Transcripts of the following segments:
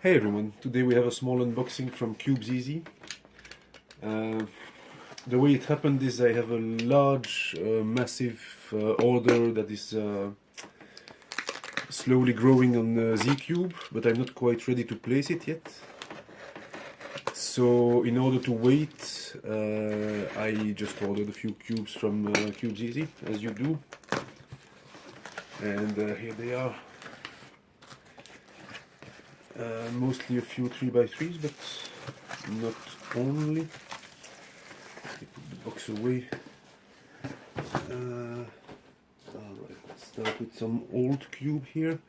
Hey everyone, today we have a small unboxing from Cubezz. The way it happened is I have a large, massive order that is slowly growing on Z-Cube, but I'm not quite ready to place it yet. So in order to wait, I just ordered a few cubes from Cubezz, as you do. And here they are. Mostly a few 3x3s, but not only. Let me put the box away. Alright, let's start with some old cube here.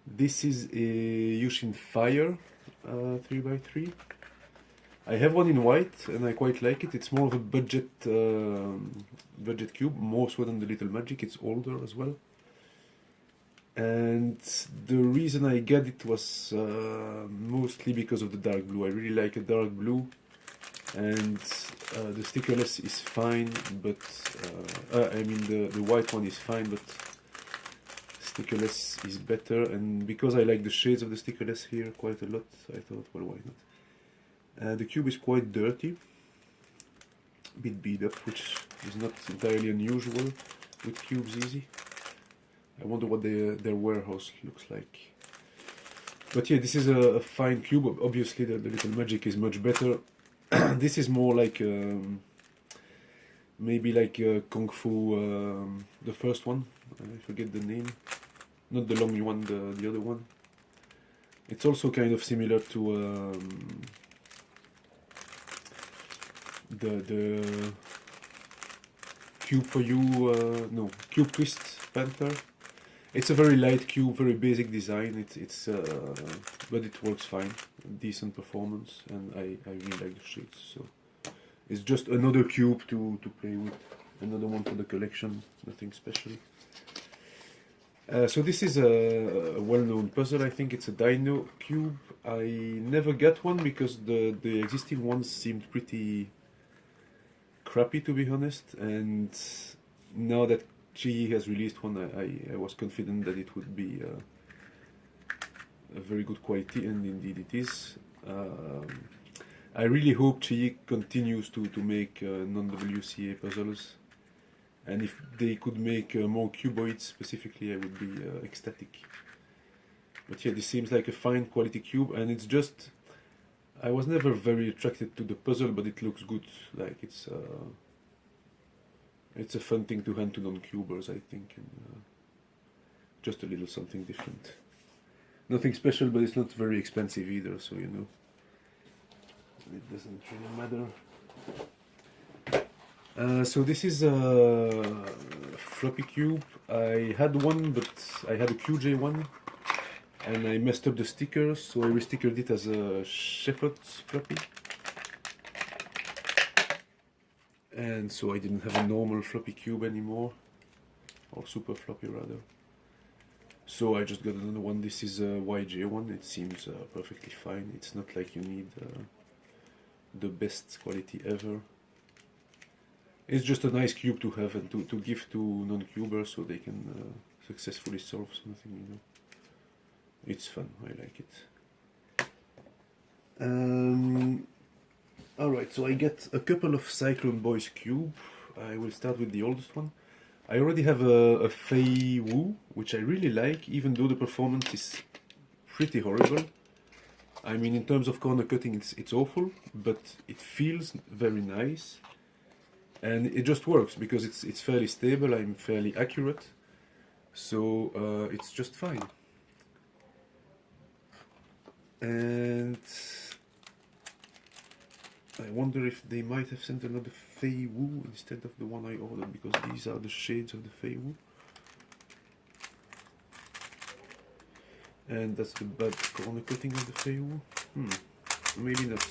This is a Yulong Fire 3x3. I have one in white and I quite like it. It's more of a budget cube, more so than the Little Magic. It's older as well. And the reason I got it was mostly because of the dark blue. I really like a dark blue, and the stickerless is fine, but I mean the white one is fine, but stickerless is better. And because I like the shades of the stickerless here quite a lot, I thought, well, why not? The cube is quite dirty, a bit beat up, which is not entirely unusual with Cubezz. I wonder what their warehouse looks like. But yeah, this is a fine cube. Obviously the Little Magic is much better. This is more like maybe like Kung Fu, the first one. I forget the name. Not the long one, the other one. It's also kind of similar to the Cube for You, no, Cube Twist Panther. It's a very light cube, very basic design. But it works fine. Decent performance, and I really like the shades. So it's just another cube to play with. Another one for the collection. Nothing special. So this is a well-known puzzle. I think it's a Dino cube. I never got one because the existing ones seemed pretty crappy, to be honest. And now that QiYi has released one, I was confident that it would be a very good quality, and indeed it is. I really hope QiYi continues to make non-WCA puzzles, and if they could make more cuboids specifically, I would be ecstatic. But yeah, this seems like a fine quality cube, and it's just, I was never very attracted to the puzzle, but it looks good. Like it's a fun thing to hand to non-cubers, I think, and just a little something different. Nothing special, but it's not very expensive either, so you know, it doesn't really matter. So this is a floppy cube. I had one, but I had a QJ one, and I messed up the stickers, so I restickered it as a Shepherd's floppy. And so I didn't have a normal floppy cube anymore, or super floppy rather. So I just got another one. This is a YJ one. It seems perfectly fine. It's not like you need the best quality ever. It's just a nice cube to have and to give to non-cubers so they can successfully solve something, you know. It's fun, I like it. Alright, so I get a couple of Cyclone Boys cube. I will start with the oldest one. I already have a Fei Wu, which I really like, even though the performance is pretty horrible. I mean, in terms of corner cutting, it's awful, but it feels very nice. And it just works, because it's fairly stable, I'm fairly accurate. So it's just fine. And I wonder if they might have sent another Fei Wu instead of the one I ordered, because these are the shades of the Fei Wu. And that's the bad corner cutting of the Fei Wu. Maybe not.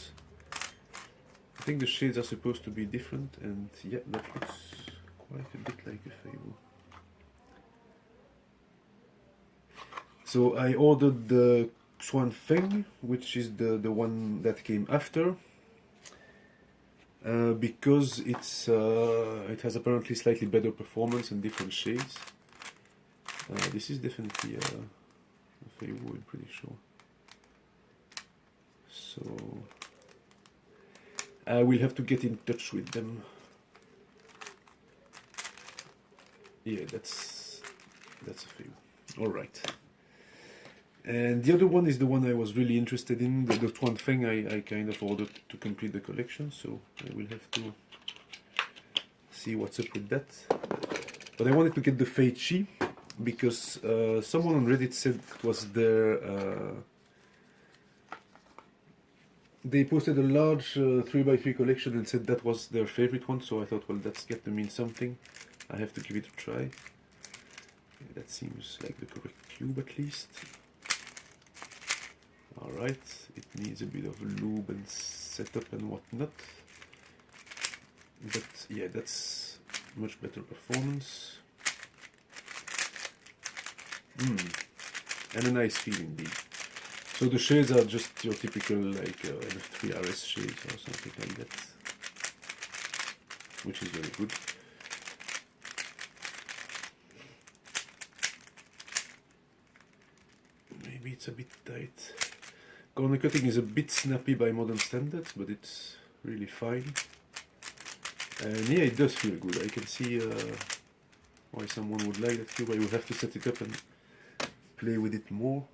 I think the shades are supposed to be different, and yeah, that looks quite a bit like a Fei Wu. So I ordered the Xuan Feng, which is the one that came after. Because it has apparently slightly better performance and different shades. This is definitely a Fei Wu, I'm pretty sure. So I will have to get in touch with them. Yeah, that's a few. All right. And the other one is the one I was really interested in. That one thing I kind of ordered to complete the collection, so I will have to see what's up with that. But I wanted to get the QiYi because someone on Reddit said it was their... they posted a large 3x3 collection and said that was their favorite one, so I thought, well, that's got to mean something. I have to give it a try. That seems like the correct cube at least. Alright, it needs a bit of lube and setup and whatnot. But yeah, that's much better performance. And a nice feel indeed. So the shades are just your typical like NF3 RS shades or something like that, which is very good. Maybe it's a bit tight. Corner cutting is a bit snappy by modern standards, but it's really fine. And yeah, it does feel good. I can see why someone would like that cube. I will have to set it up and play with it more.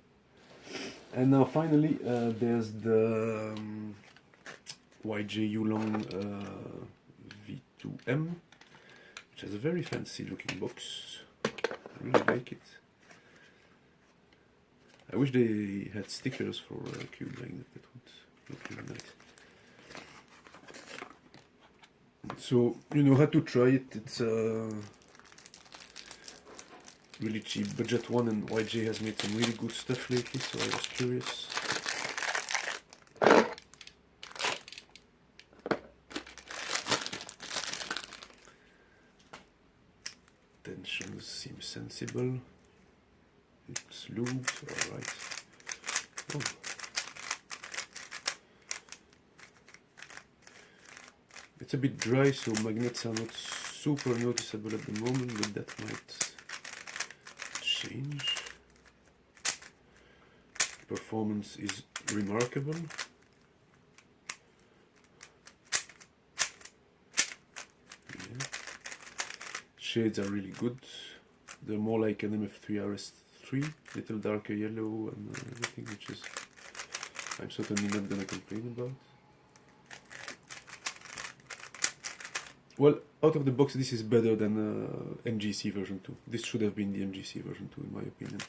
And now finally there's the Yulong V2M, which has a very fancy looking box. I really like it. I wish they had stickers for a cube like that. That would look really nice. So, you know how to try it. It's really cheap budget one, and YJ has made some really good stuff lately, so I was curious. Tensions seem sensible. It's lubed, alright. Oh. It's a bit dry, so magnets are not super noticeable at the moment, but that might change. Performance is remarkable. Yeah. Shades are really good. They're more like an MF3 RS3, little darker yellow and everything, which is I'm certainly not gonna complain about. Well, out of the box, this is better than MGC version 2. This should have been the MGC version 2, in my opinion.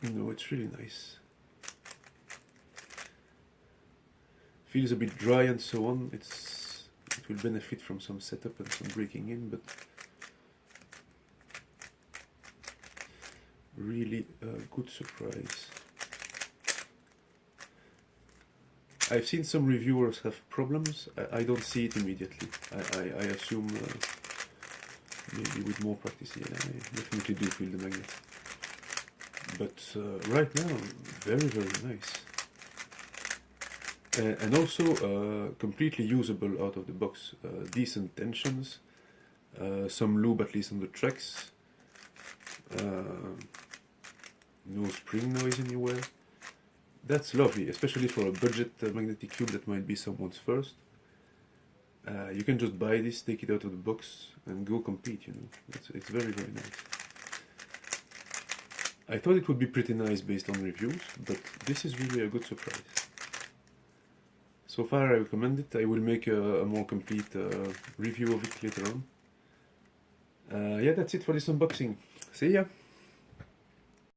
No, it's really nice. Feels a bit dry and so on. It will benefit from some setup and some breaking in, but really a good surprise. I've seen some reviewers have problems. I don't see it immediately. I assume maybe with more practice, yeah, I definitely do feel the magnet. But right now, very, very nice. And also completely usable out of the box. Decent tensions, some lube at least on the tracks, no spring noise anywhere. That's lovely, especially for a budget magnetic cube that might be someone's first. You can just buy this, take it out of the box, and go compete, you know. It's very, very nice. I thought it would be pretty nice based on reviews, but this is really a good surprise. So far I recommend it. I will make a more complete review of it later on. Yeah, that's it for this unboxing. See ya!